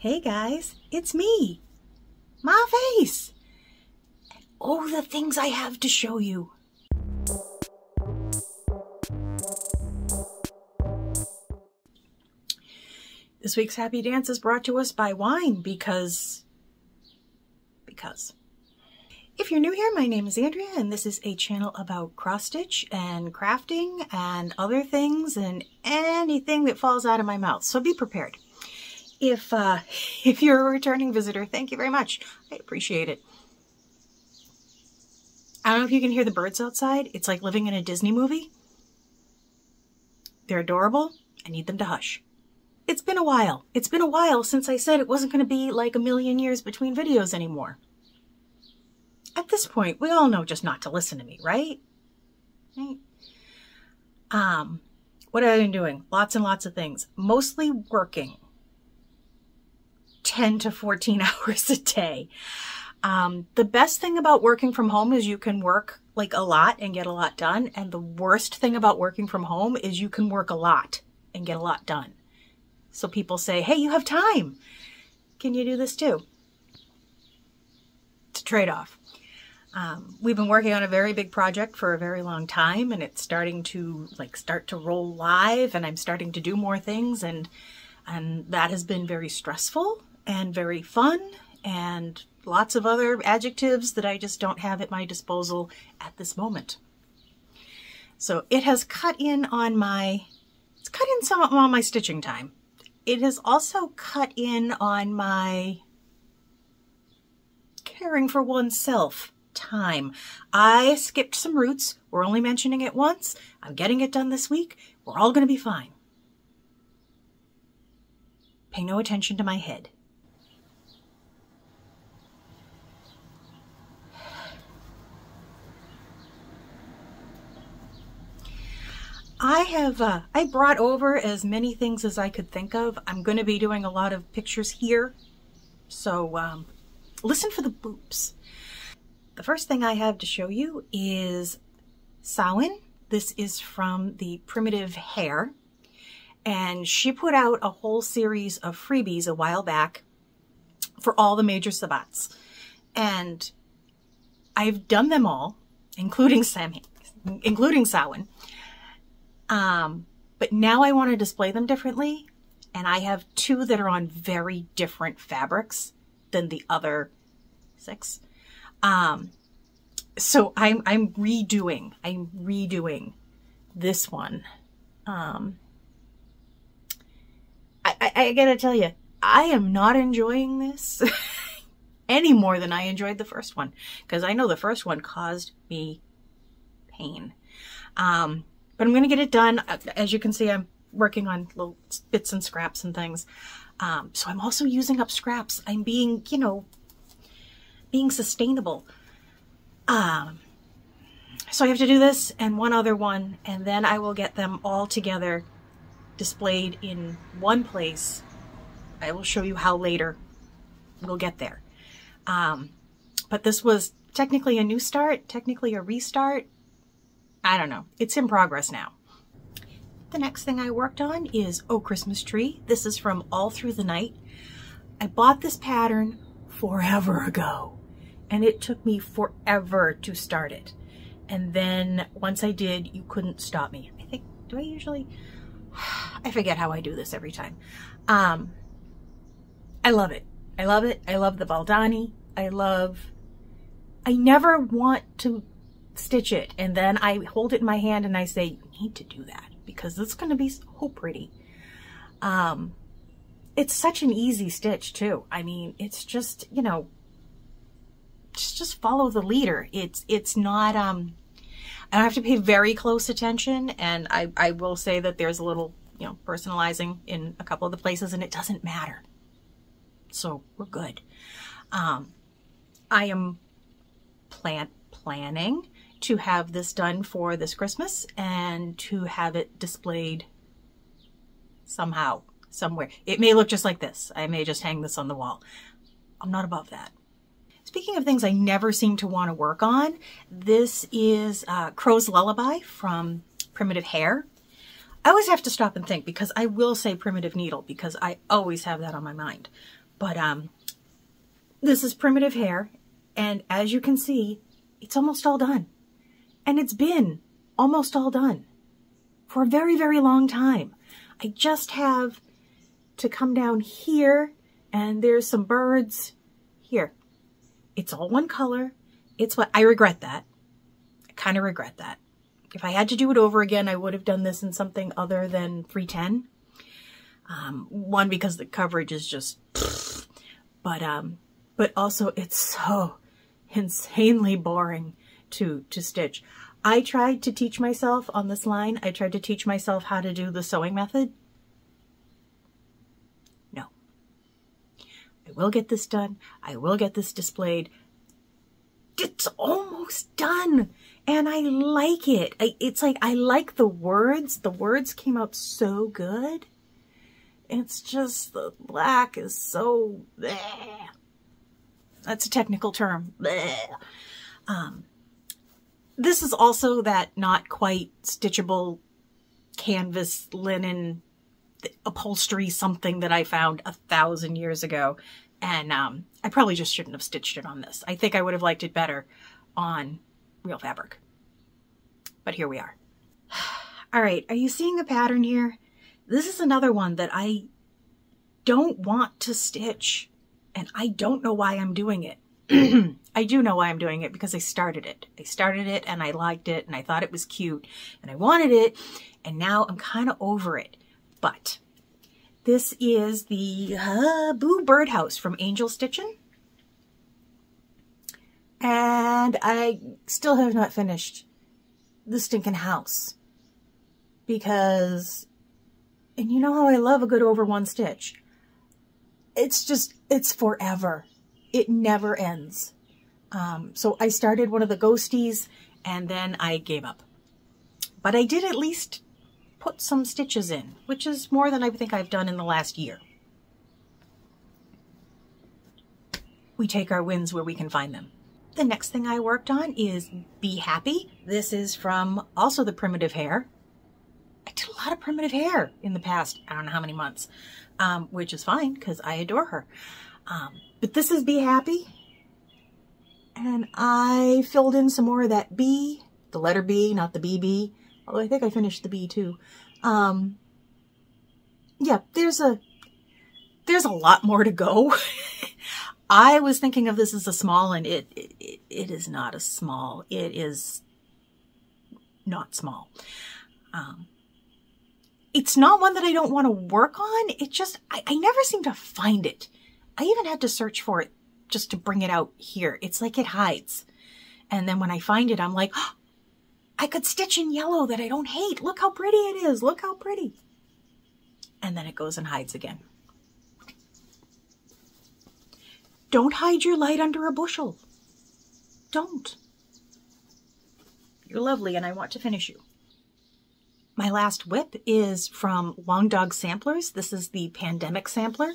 Hey guys, it's me, my face, and oh, the things I have to show you. This week's Happy Dance is brought to us by wine because. If you're new here, my name is Andrea, and this is a channel about cross-stitch and crafting and other things and anything that falls out of my mouth, so be prepared. If you're a returning visitor, thank you very much. I appreciate it. I don't know if you can hear the birds outside. It's like living in a Disney movie. They're adorable. I need them to hush. It's been a while. It's been a while since I said it wasn't going to be like a million years between videos anymore. At this point, we all know just not to listen to me, right? Right? What have I been doing? Lots and lots of things. Mostly working. 10 to 14 hours a day. The best thing about working from home is you can work like a lot and get a lot done. And the worst thing about working from home is you can work a lot and get a lot done. So people say, hey, you have time. Can you do this too? It's a trade-off. We've been working on a very big project for a very long time, and it's starting to start to roll live, and I'm starting to do more things, and that has been very stressful and very fun, and lots of other adjectives that I just don't have at my disposal at this moment. So it has cut in on some on my stitching time. It has also cut in on my caring for oneself time. I skipped some roots. We're only mentioning it once. I'm getting it done this week. We're all going to be fine. Pay no attention to my head. I brought over as many things as I could think of. I'm going to be doing a lot of pictures here. So listen for the boops. The first thing I have to show you is Samhian. This is from the Primitive Hair, and she put out a whole series of freebies a while back for all the major sabbats, and I've done them all, including Samhian. But now I want to display them differently, and I have two that are on very different fabrics than the other 6. So I'm redoing this one. I gotta tell you, I am not enjoying this any more than I enjoyed the first one, because I know the first one caused me pain. But I'm gonna get it done. As you can see, I'm working on little bits and scraps and things. So I'm also using up scraps. I'm being, being sustainable. So I have to do this and one other one, and then I will get them all together displayed in one place. I will show you how later we'll get there. But this was technically a new start, technically a restart. I don't know. It's in progress now. The next thing I worked on is Oh Christmas Tree. This is from All Through the Night. I bought this pattern forever ago, and it took me forever to start it. And then once I did, you couldn't stop me. I think, do I usually? I forget how I do this every time. I love it. I love it. I love the Baldani. I never want to stitch it, and then I hold it in my hand and I say, you need to do that because it's going to be so pretty. It's such an easy stitch too. I mean, it's just, just follow the leader. It's not, I don't have to pay very close attention, and I will say that there's a little, personalizing in a couple of the places, and it doesn't matter. So we're good. I am planning to have this done for this Christmas and to have it displayed somehow, somewhere. It may look just like this. I may just hang this on the wall. I'm not above that. Speaking of things I never seem to want to work on, this is Crow's Lullaby from Primitive Hair. I always have to stop and think, because I will say primitive needle because I always have that on my mind. But this is primitive hair, and as you can see, it's almost all done. And it's been almost all done for a very, very long time. I just have to come down here, and there's some birds here. It's all one color. It's what I regret that. I kind of regret that. If I had to do it over again, I would have done this in something other than 310. One, because the coverage is just, but also it's so insanely boring to stitch. I tried to teach myself on this line. I tried to teach myself how to do the sewing method. No. I will get this done. I will get this displayed. It's almost done. And I like it. It's like, I like the words. The words came out so good. It's just the black is so bleh. That's a technical term. This is also that not quite stitchable canvas linen upholstery something that I found 1,000 years ago. And I probably just shouldn't have stitched it on this. I think I would have liked it better on real fabric. But here we are. All right, are you seeing the pattern here? This is another one that I don't want to stitch, and I don't know why I'm doing it. I do know why I'm doing it, because I started it. I started it and I liked it and I thought it was cute and I wanted it, and now I'm kind of over it. But this is the Boo Birdhouse from Angel Stitchin'. And I still have not finished the stinking house. Because, and you know how I love a good over one stitch. It's just, it's forever. It never ends. So I started one of the ghosties and then I gave up. But I did at least put some stitches in, which is more than I think I've done in the last year. We take our wins where we can find them. The next thing I worked on is Be Happy. This is from also the Primitive Hair. I did a lot of primitive hair in the past, I don't know how many months, which is fine because I adore her. But this is Be Happy. And I filled in some more of that B, the letter B, not the BB. Although I think I finished the B too. Yeah, there's a lot more to go. I was thinking of this as a small, and it is not a small. It is not small. It's not one that I don't want to work on. It just, I never seem to find it. I even had to search for it just to bring it out here. It's like it hides. And then when I find it, I'm like, oh, I could stitch in yellow that I don't hate. Look how pretty it is. Look how pretty. And then it goes and hides again. Don't hide your light under a bushel. Don't. You're lovely and I want to finish you. My last WIP is from Long Dog Samplers. This is the Pandemic Sampler.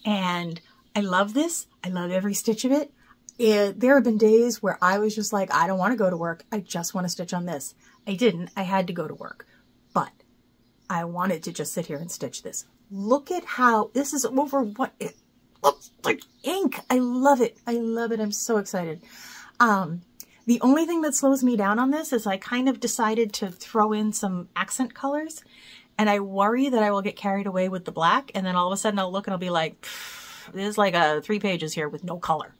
And I love this. I love every stitch of it. There have been days where I was just like, I don't want to go to work. I just want to stitch on this. I didn't. I had to go to work. But I wanted to just sit here and stitch this. Look at how this is over what it looks like ink. I love it. I love it. I'm so excited. The only thing that slows me down on this is I kind of decided to throw in some accent colors, and I worry that I will get carried away with the black, and then all of a sudden I'll look and I'll be like, there's like 3 pages here with no color.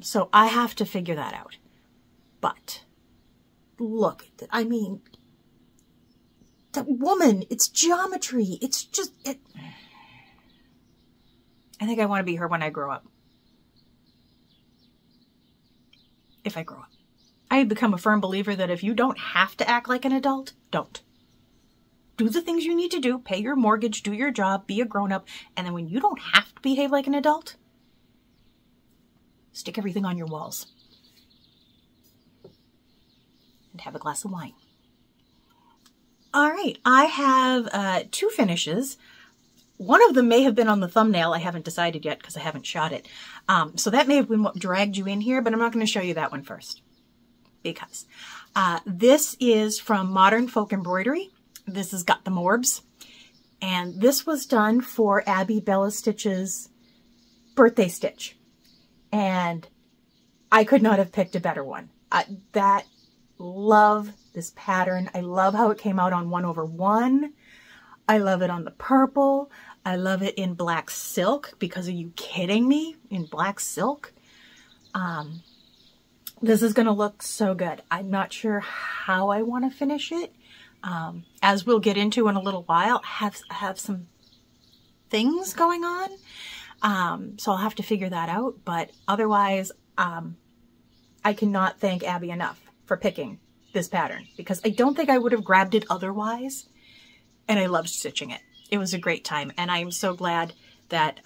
So I have to figure that out. But look, I mean, that woman, it's geometry. It's just, I think I want to be her when I grow up. If I grow up. I have become a firm believer that if you don't have to act like an adult, don't. Do the things you need to do, pay your mortgage, do your job, be a grown-up, and then when you don't have to behave like an adult, stick everything on your walls. And have a glass of wine. All right, I have 2 finishes. One of them may have been on the thumbnail. I haven't decided yet because I haven't shot it. So that may have been what dragged you in here, but I'm not going to show you that one first. Because this is from Modern Folk Embroidery. This has got the Morbs. And this was done for Abby Bella Stitch's birthday stitch. And I could not have picked a better one. Love this pattern. I love how it came out on 1/1. I love it on the purple. I love it in black silk, because are you kidding me? In black silk? This is going to look so good. I'm not sure how I want to finish it. As we'll get into in a little while, I have some things going on. So I'll have to figure that out. But otherwise, I cannot thank Abby enough for picking this pattern, because I don't think I would have grabbed it otherwise. And I loved stitching it. It was a great time. And I am so glad that,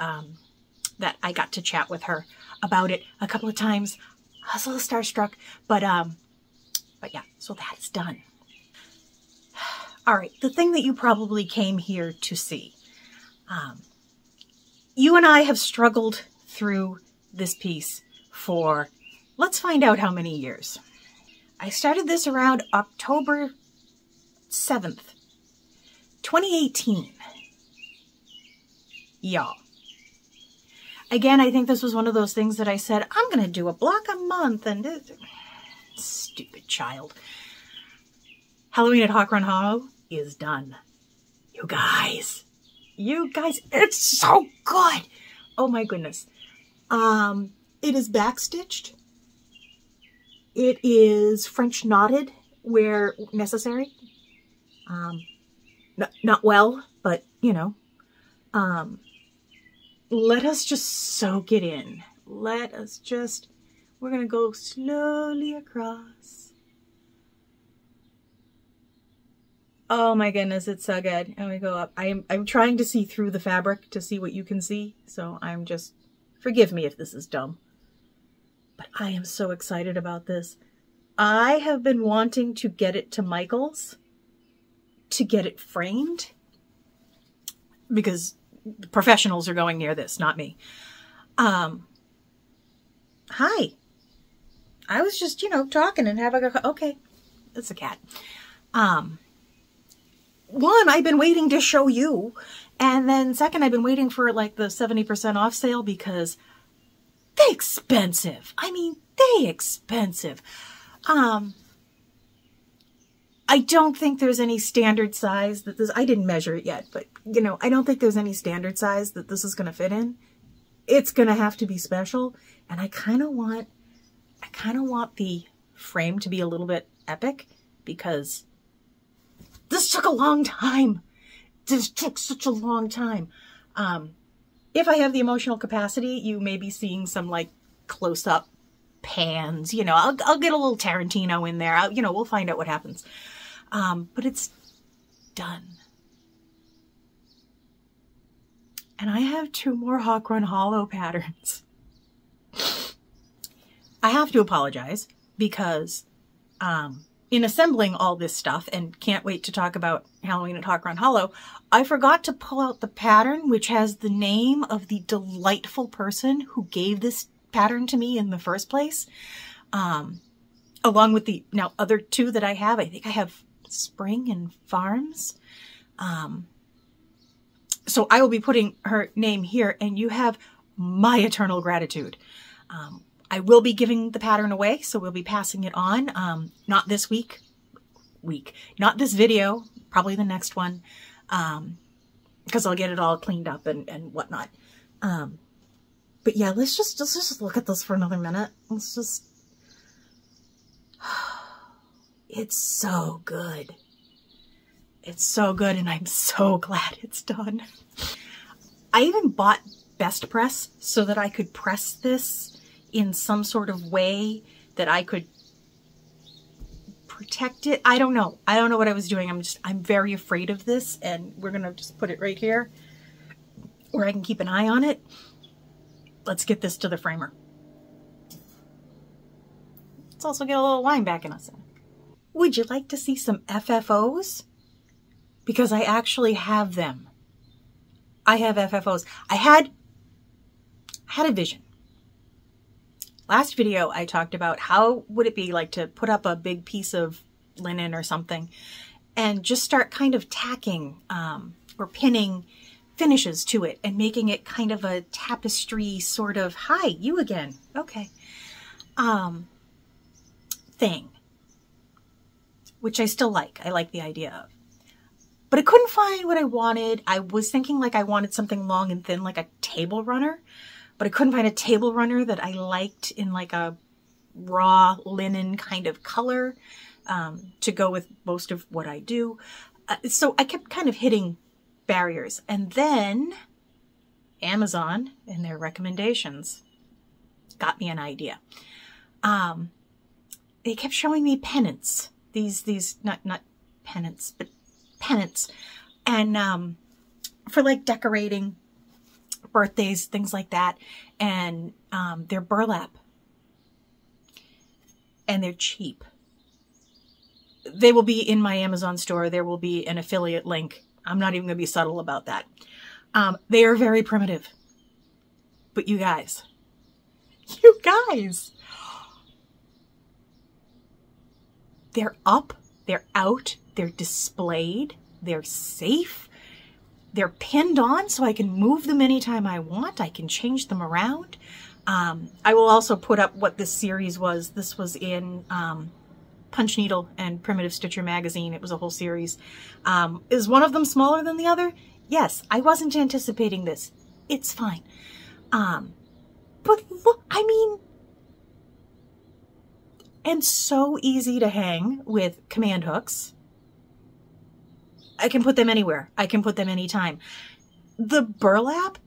that I got to chat with her about it a couple of times. I was a little starstruck, but yeah, so that is done. All right, the thing that you probably came here to see. You and I have struggled through this piece for, let's find out how many years. I started this around October 7th, 2018. Y'all. Again, I think this was one of those things that I said, I'm going to do a block a month, and stupid child. Halloween at Hawk Run Hollow is done. You guys, it's so good. Oh my goodness. It is backstitched. It is French knotted where necessary. Not well, but you know. Let us just soak it in. We're going to go slowly across. Oh my goodness, it's so good. And we go up. I'm trying to see through the fabric to see what you can see. So forgive me if this is dumb. But I am so excited about this. I have been wanting to get it to Michael's to get it framed, because the professionals are going near this, not me. Hi. I was just, talking and having a, okay, it's a cat. One, I've been waiting to show you. And then second, I've been waiting for like the 70% off sale, because they expensive. I mean, they expensive. I don't think there's any standard size that this, I didn't measure it yet, but I don't think there's any standard size that this is going to fit in. It's going to have to be special. And I kind of want the frame to be a little bit epic, because this took a long time. This took such a long time. If I have the emotional capacity, you may be seeing some like close-up pans. I'll get a little Tarantino in there. We'll find out what happens. But it's done. And I have 2 more Hawk Run Hollow patterns. I have to apologize, because in assembling all this stuff, and can't wait to talk about Halloween at Hawk Run Hollow, I forgot to pull out the pattern, which has the name of the delightful person who gave this pattern to me in the first place. Along with the other 2 that I have. I think I have Spring and Farms. So I will be putting her name here, and you have my eternal gratitude. I will be giving the pattern away, so we'll be passing it on. Not this not this video, probably the next one, because I'll get it all cleaned up and whatnot. But yeah, let's just look at this for another minute. It's so good. It's so good, and I'm so glad it's done. I even bought Best Press so that I could press this in some sort of way that I could protect it. I don't know. I don't know what I was doing. I'm very afraid of this, and we're going to just put it right here where I can keep an eye on it. Let's get this to the framer. Let's also get a little line back in us. Would you like to see some FFOs? Because I actually have them. I have FFOs. I had a vision. Last video I talked about how would it be like to put up a big piece of linen or something and just start kind of tacking or pinning finishes to it and making it kind of a tapestry sort of, hi, you again. Okay. Thing, which I still like. I like the idea of. But I couldn't find what I wanted. I was thinking like I wanted something long and thin, like a table runner, but I couldn't find a table runner that I liked in like a raw linen kind of color to go with most of what I do. So I kept kind of hitting barriers. And then Amazon and their recommendations got me an idea. They kept showing me pennants. These not pennants, but pennants, and for like decorating birthdays, things like that. And they're burlap, and they're cheap. They will be in my Amazon store. There will be an affiliate link. I'm not even going to be subtle about that. They are very primitive, but you guys, they're up, they're out, they're displayed, they're safe, they're pinned on so I can move them anytime I want. I can change them around. I will also put up what this series was. This was in Punch Needle and Primitive Stitcher magazine. It was a whole series. Is one of them smaller than the other? Yes, I wasn't anticipating this. It's fine. But look, I mean, and so easy to hang with command hooks. I can put them anywhere. I can put them anytime. The burlap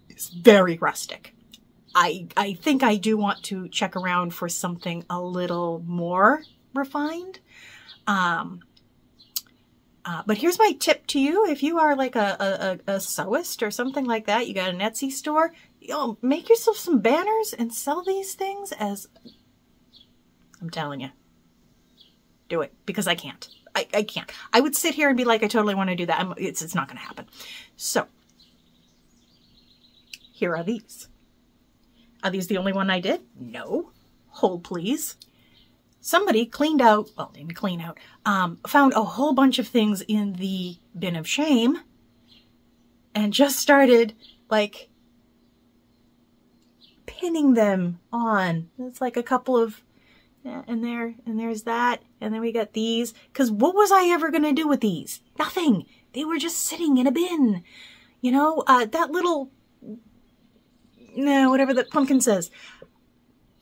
is very rustic. I think I do want to check around for something a little more refined. But here's my tip to you. If you are like a sewist or something like that, you got an Etsy store, make yourself some banners and sell these things as... I'm telling you, do it, because I can't. I can't. I would sit here and be like, I totally want to do that. It's not going to happen. So here are these. Are these the only one I did? No. Hold, please. Somebody cleaned out, well, didn't clean out, found a whole bunch of things in the bin of shame and just started like pinning them on. It's like a couple of, and there's that, and then we got these. Because what was I ever going to do with these? Nothing. They were just sitting in a bin. You know, that little, whatever that pumpkin says.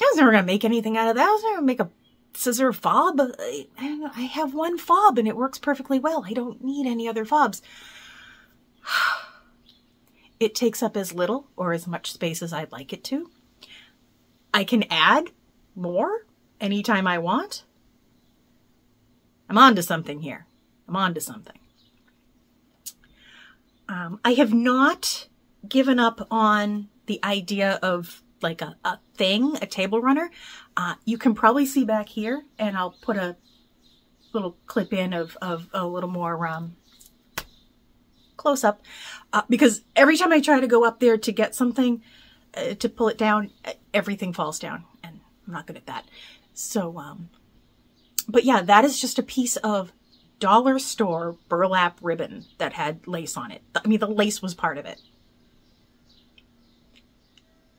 I was never going to make anything out of that. I was never going to make a scissor fob. I have one fob and it works perfectly well. I don't need any other fobs. It takes up as little or as much space as I'd like it to. I can add more anytime I want. I'm on to something here. I'm on to something. I have not given up on the idea of like a thing, a table runner. You can probably see back here, and I'll put a little clip in of a little more close up, because every time I try to go up there to get something, to pull it down, everything falls down, and I'm not good at that. So, but yeah, that is just a piece of dollar store burlap ribbon that had lace on it. I mean, the lace was part of it.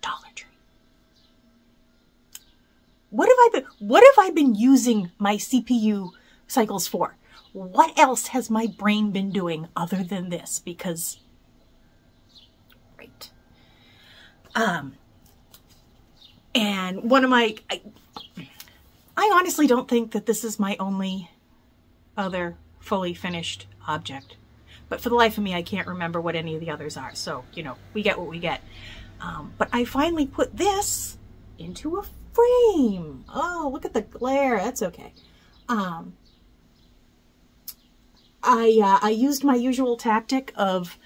Dollar Tree. What have I been using my CPU cycles for? What else has my brain been doing other than this? Because, right. And one of my, I honestly don't think that this is my only other fully finished object. But for the life of me, I can't remember what any of the others are. So, you know, we get what we get. But I finally put this into a frame. Oh, look at the glare. That's okay. I used my usual tactic of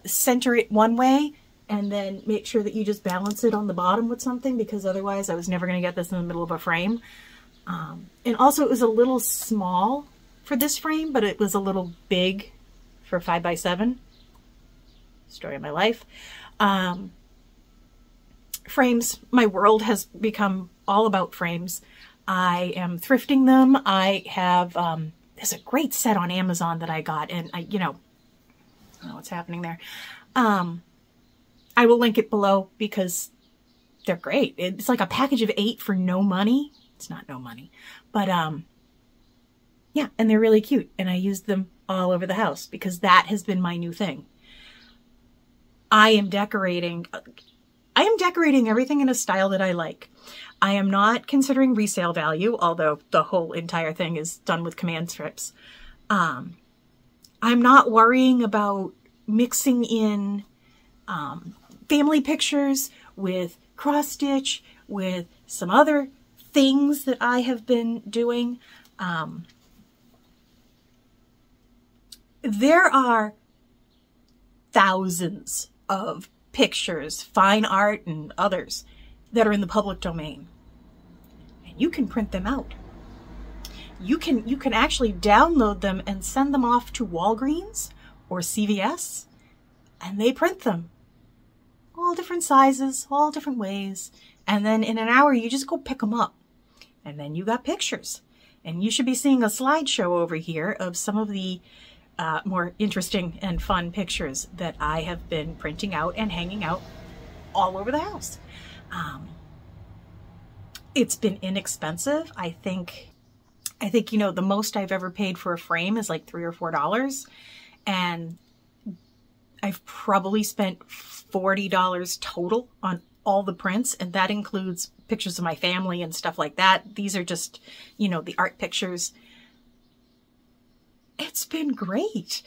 center it one way and then make sure that you just balance it on the bottom with something, because otherwise I was never going to get this in the middle of a frame. And also it was a little small for this frame, but it was a little big for 5x7. Story of my life. Frames. My world has become all about frames. I am thrifting them. I have, there's a great set on Amazon that I got, and you know, I don't know what's happening there. I will link it below because they're great. It's like a package of 8 for no money. It's not no money, but yeah, and they're really cute. And I use them all over the house because that has been my new thing. I am decorating everything in a style that I like. I am not considering resale value, although the whole entire thing is done with command strips. I'm not worrying about mixing in family pictures with cross stitch, with some other things that I have been doing. There are thousands of pictures, fine art and others that are in the public domain. And you can print them out. You can actually download them and send them off to Walgreens or CVS, and they print them. All different sizes, all different ways. And then in an hour, you just go pick them up. And then you got pictures. And you should be seeing a slideshow over here of some of the more interesting and fun pictures that I have been printing out and hanging out all over the house. It's been inexpensive. I think, you know, the most I've ever paid for a frame is like $3 or $4. And I've probably spent $40 total on all the prints. And that includes pictures of my family and stuff like that. These are just, you know, the art pictures. It's been great.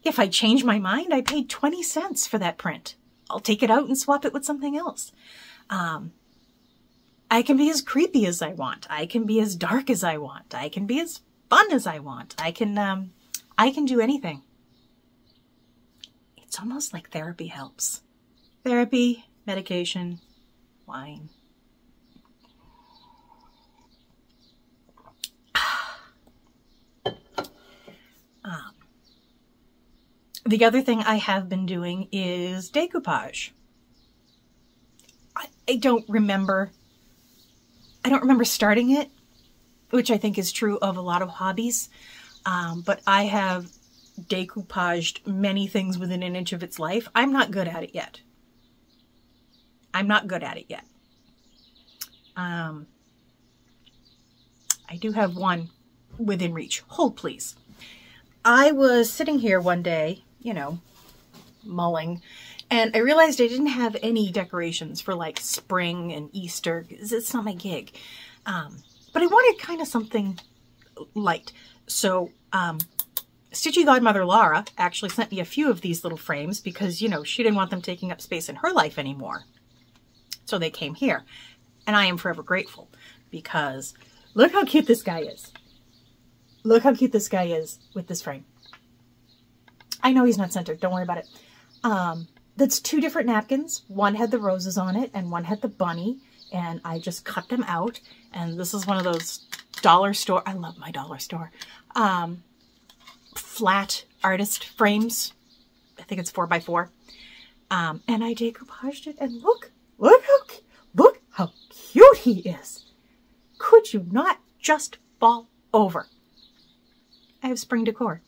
If I change my mind, I paid 20 cents for that print. I'll take it out and swap it with something else. I can be as creepy as I want. I can be as dark as I want. I can be as fun as I want. I can do anything. It's almost like therapy helps. Therapy, medication, wine. The other thing I have been doing is decoupage. I don't remember starting it, which I think is true of a lot of hobbies. But I have decoupaged many things within an inch of its life. I'm not good at it yet. I do have one within reach. Hold, please. I was sitting here one day, you know, mulling, and I realized I didn't have any decorations for like spring and Easter. It's not my gig. But I wanted kind of something light. So Stitchy Godmother Laura actually sent me a few of these little frames because, you know, she didn't want them taking up space in her life anymore. So they came here. And I am forever grateful because look how cute this guy is. Look how cute this guy is with this frame. I know he's not centered. Don't worry about it. That's 2 different napkins. One had the roses on it and one had the bunny. And I just cut them out. And this is one of those dollar store. I love my dollar store. Flat artist frames. I think it's 4x4. And I decoupaged it. And look how cute he is. Could you not just fall over? I have spring decor.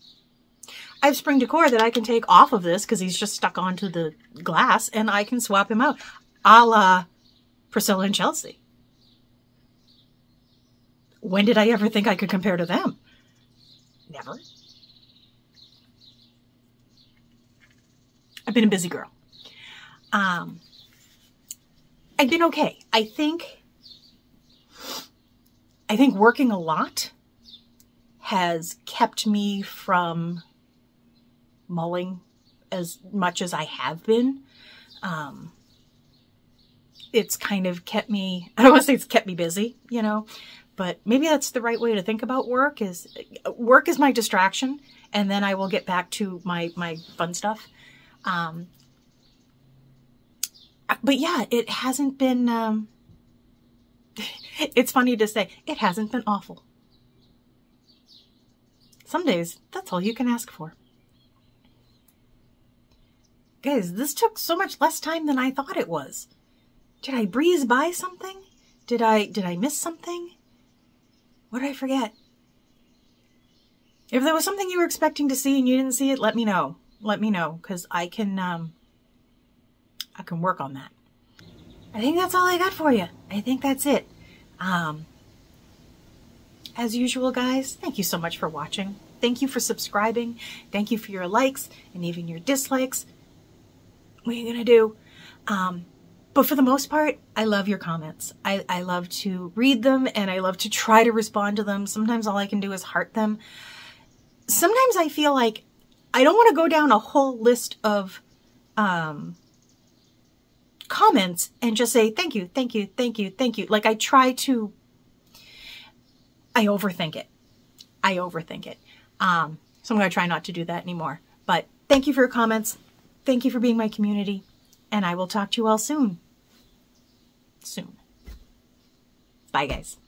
I have spring decor that I can take off of this because he's just stuck onto the glass and I can swap him out. A la Priscilla and Chelsea. When did I ever think I could compare to them? Never. I've been a busy girl. I've been okay. I think working a lot has kept me from mulling as much as I have been. It's kind of kept me, I don't want to say it's kept me busy, you know, but maybe that's the right way to think about work is my distraction. And then I will get back to my fun stuff. But yeah, it hasn't been, it's funny to say, it hasn't been awful. Some days, that's all you can ask for. Guys, this took so much less time than I thought it was. Did I breeze by something? Did I miss something? What did I forget? If there was something you were expecting to see and you didn't see it, let me know. let me know, because I can work on that. I think that's all I got for you. I think that's it. As usual, guys, thank you so much for watching. Thank you for subscribing. Thank you for your likes and even your dislikes. What are you gonna do? But for the most part, I love your comments. I love to read them, and I love to try to respond to them. Sometimes all I can do is heart them. Sometimes I feel like I don't want to go down a whole list of comments and just say thank you, thank you, thank you, thank you. Like I overthink it. I overthink it. So I'm going to try not to do that anymore. But thank you for your comments. Thank you for being my community. And I will talk to you all soon. Bye, guys.